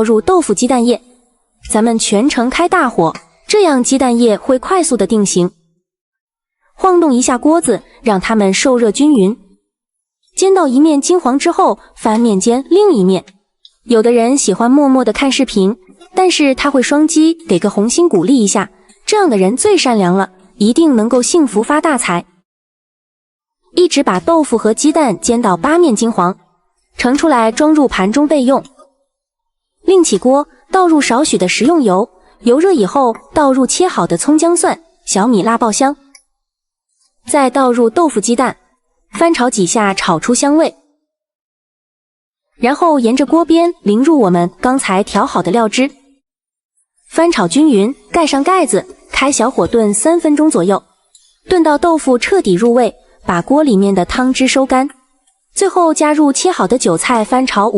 倒入豆腐鸡蛋液，咱们全程开大火，这样鸡蛋液会快速的定型。晃动一下锅子，让它们受热均匀。煎到一面金黄之后，翻面煎另一面。有的人喜欢默默的看视频，但是他会双击，给个红心鼓励一下，这样的人最善良了，一定能够幸福发大财。一直把豆腐和鸡蛋煎到8面金黄，盛出来装入盘中备用。另起锅，倒入少许的食用油，油热以后倒入切好的葱姜蒜、小米辣爆香，再倒入豆腐鸡蛋，翻炒几下炒出香味，然后沿着锅边淋入我们刚才调好的料汁，翻炒均匀，盖上盖子，开小火炖3分钟左右，炖到豆腐彻底入味，把锅里面的汤汁收干，最后加入切好的韭菜翻炒5